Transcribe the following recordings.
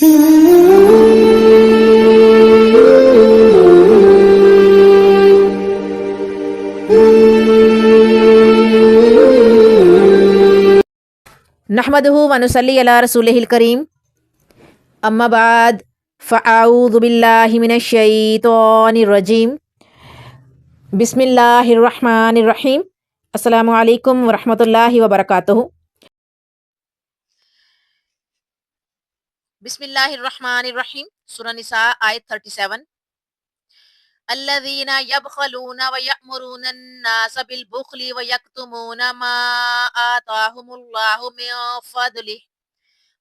نحمدہ و نصلی علی رسولہ الکریم، اما بعد فاعوذ باللہ من الشیطان الرجیم، بسم اللہ الرحمن الرحیم۔ السلام علیکم ورحمۃ اللہ وبرکاتہ۔ بسم اللہ الرحمن الرحیم، سورہ نساء آیت 37۔ الذین یبخلون ویأمرون الناس بالبخل ویکتمون ما آتاہم اللہ من فضلہ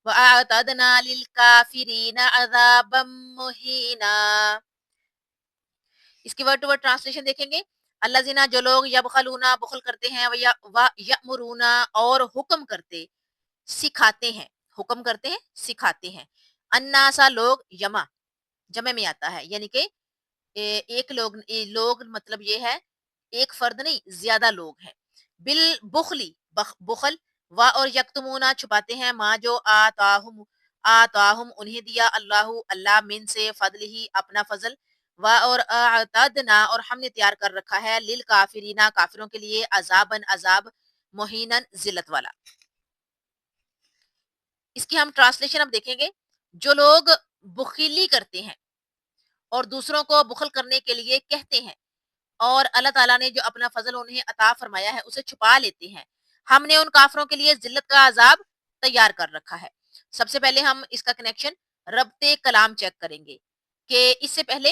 وَأَعْتَدْنَا لِلْكَافِرِينَ عَذَابًا مُهِينًا۔ اس کی ورڈ ٹو ورڈ ٹرانسلیشن دیکھیں گے۔ الذین، جو لوگ یبخلون بخل کرتے ہیں، وَیَأْمُرُونَ اور حکم کرتے سکھاتے ہیں، حکم کرتے ہیں سکھاتے ہیں، الناس لوگ، جمع میں آتا ہے، یعنی کہ ایک لوگ مطلب یہ ہے ایک فرد نہیں، زیادہ لوگ ہیں۔ بالبخلی، بخل، وا اور یکتمونا چھپاتے ہیں، ماں جو آتاہم انہیں دیا، اللہ من سے، فضل ہی اپنا فضل، وا اور اعتدنا اور ہم نے تیار کر رکھا ہے، للکافرین کافروں کے لیے، عذابن عذاب، مہینن ذلت والا۔ اس کی ہم ٹرانسلیشن اب دیکھیں گے۔ جو لوگ بخیلی کرتے ہیں اور دوسروں کو بخل کرنے کے لیے کہتے ہیں اور اللہ تعالیٰ نے جو اپنا فضل انہیں عطا فرمایا ہے اسے چھپا لیتے ہیں، ہم نے ان کافروں کے لیے ذلت کا عذاب تیار کر رکھا ہے۔ سب سے پہلے ہم اس کا کنیکشن ربط کلام چیک کریں گے کہ اس سے پہلے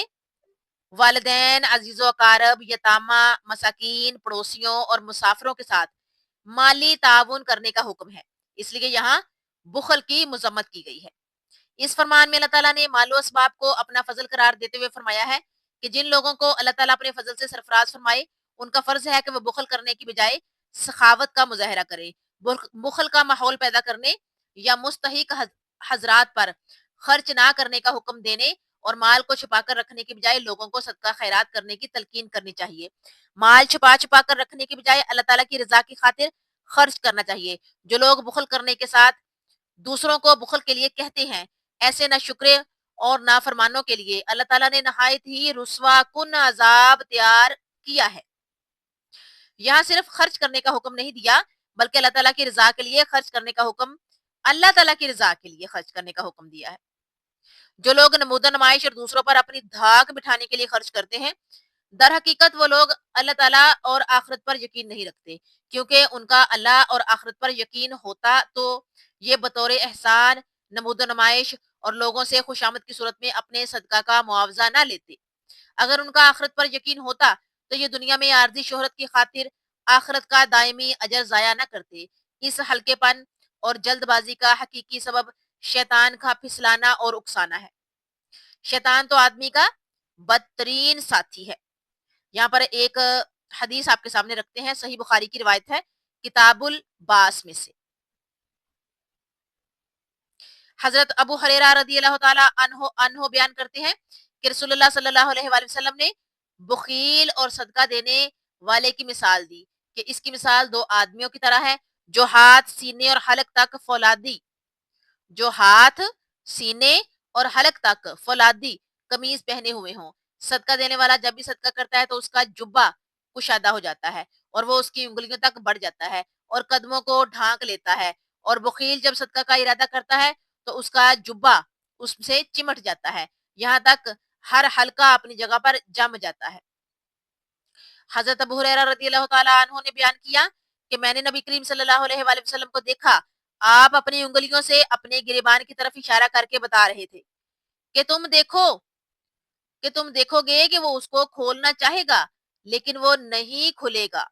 والدین، عزیز و اقارب، یتامہ، مساکین، پڑوسیوں اور مسافروں کے ساتھ مالی تعاون کرنے کا حکم ہے، اس لیے یہاں بخل کی مذمت کی گئی ہے۔ اس فرمان میں اللہ تعالیٰ نے مال و اسباب کو اپنا فضل قرار دیتے ہوئے فرمایا ہے کہ جن لوگوں کو اللہ تعالیٰ اپنے فضل سے سرفراز فرمائے ان کا فرض ہے کہ وہ بخل کرنے کی بجائے سخاوت کا مظاہرہ کریں، بخل کا ماحول پیدا کرنے یا مستحق حضرات پر خرچ نہ کرنے کا حکم دینے اور مال کو چھپا کر رکھنے کی بجائے لوگوں کو صدقہ خیرات کرنے کی تلقین کرنی چاہیے۔ مال چھپا کر رکھنے کی بجائے اللہ تعالیٰ کی رضا کی خاطر خرچ کرنا چاہیے۔ جو لوگ بخل کرنے کے ساتھ دوسروں کو بخل کے لیے کہتے ہیں، ایسے نہ شکرے اور نافرمانوں کے لیے اللہ تعالیٰ نے نہایت ہی رسوا کن عذاب تیار کیا ہے۔ یہاں صرف خرچ کرنے کا حکم نہیں دیا بلکہ اللہ تعالیٰ کی رضا کے لیے خرچ کرنے کا حکم، اللہ تعالیٰ کی رضا کے لیے خرچ کرنے کا حکم دیا ہے۔ جو لوگ نمود و نمائش اور دوسروں پر اپنی دھاک بٹھانے کے لیے خرچ کرتے ہیں، در حقیقت وہ لوگ اللہ تعالیٰ اور آخرت پر یقین نہیں رکھتے، کیونکہ ان کا اللہ اور آخرت پر یقین ہوتا تو یہ بطور احسان، نمود و نمائش اور لوگوں سے خوشامد کی صورت میں اپنے صدقہ کا معاوضہ نہ لیتے۔ اگر ان کا آخرت پر یقین ہوتا تو یہ دنیا میں عارضی شہرت کی خاطر آخرت کا دائمی اجر ضائع نہ کرتے۔ اس ہلکے پن اور جلد بازی کا حقیقی سبب شیطان کا پھسلانا اور اکسانا ہے۔ شیطان تو آدمی کا بدترین ساتھی ہے۔ یہاں پر ایک حدیث آپ کے سامنے رکھتے ہیں، صحیح بخاری کی روایت ہے، کتاب الباس میں سے۔ حضرت ابو ہریرہ رضی اللہ تعالیٰ عنہ بیان کرتے ہیں کہ رسول اللہ صلی اللہ علیہ وآلہ وسلم نے بخیل اور صدقہ دینے والے کی مثال دی کہ اس کی مثال دو آدمیوں کی طرح ہے جو ہاتھ، سینے اور حلق تک فولادی قمیض پہنے ہوئے ہوں۔ صدقہ دینے والا جب بھی صدقہ کرتا ہے تو اس کا جبہ کشادہ ہو جاتا ہے اور وہ اس کی انگلیوں تک بڑھ جاتا ہے اور قدموں کو ڈھانک لیتا ہے، اور بخیل جب صدقہ کا ارادہ کرتا ہے تو اس کا جبہ اس سے چمٹ جاتا ہے، یہاں تک ہر حلقہ اپنی جگہ پر جم جاتا ہے۔ حضرت ابو ہریرہ رضی اللہ تعالیٰ عنہ نے بیان کیا کہ میں نے نبی کریم صلی اللہ علیہ وآلہ وسلم کو دیکھا، آپ اپنی انگلیوں سے اپنے گریبان کی طرف اشارہ کر کے بتا رہے تھے کہ تم دیکھو گے کہ وہ اس کو کھولنا چاہے گا لیکن وہ نہیں کھلے گا۔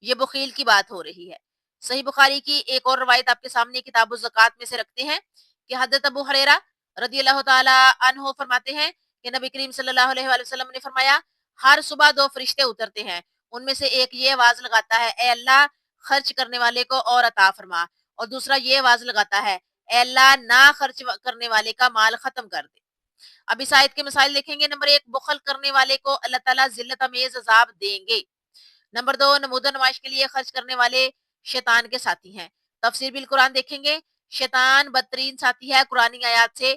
یہ بخیل کی بات ہو رہی ہے۔ صحیح بخاری کی ایک اور روایت آپ کے سامنے کتاب الزکوٰۃ میں سے رکھتے ہیں کہ حضرت ابو ہریرہ رضی اللہ تعالی عنہ فرماتے ہیں کہ نبی کریم صلی اللہ علیہ وآلہ وسلم نے فرمایا، ہر صبح دو فرشتے اترتے ہیں، ان میں سے ایک یہ آواز لگاتا ہے، اے اللہ خرچ کرنے والے کو اور عطا فرما، اور دوسرا یہ آواز لگاتا ہے، اے اللہ نہ خرچ کرنے والے کا مال ختم کر دے۔ اب اس آیت کے مسائل دیکھیں گے۔ نمبر 1، بخل کرنے والے کو اللہ تعالیٰ ذلت امیز عذاب دیں گے۔ نمبر 2، نمود و نمائش کے لیے خرچ کرنے والے شیطان کے ساتھی ہیں۔ تفسیر بالقرآن دیکھیں گے شیطان بدترین ساتھی ہے، قرآنی آیات سے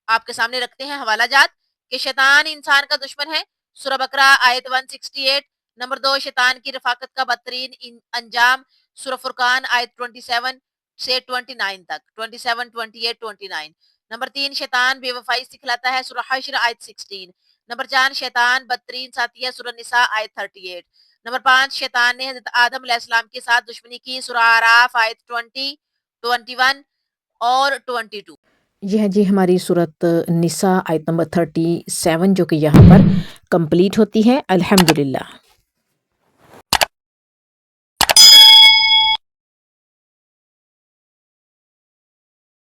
آپ کے سامنے رکھتے ہیں حوالہ جات کہ شیطان انسان کا دشمن ہے، سورہ بقرہ آیت 168۔ نمبر 2، شیطان کی رفاقت کا بدترین انجام، سورہ فرقان آیت 27 سے 29 تک، 27، 28، 29۔ نمبر 3، شیطان بے وفائی سکھلاتا ہے، سورہ حشر آیت 16۔ نمبر 4، شیطان بدترین ساتھی ہے، سورہ نساء آیت 38۔ نمبر 5، شیطان نے حضرت آدم علیہ السلام کے ساتھ دشمنی کی، سورہ اعراف آیت 20، 21 اور 22۔ یہ ہے جی ہماری صورت نساء آیت نمبر 37 جو کہ یہاں پر کمپلیٹ ہوتی ہے۔ الحمدللہ۔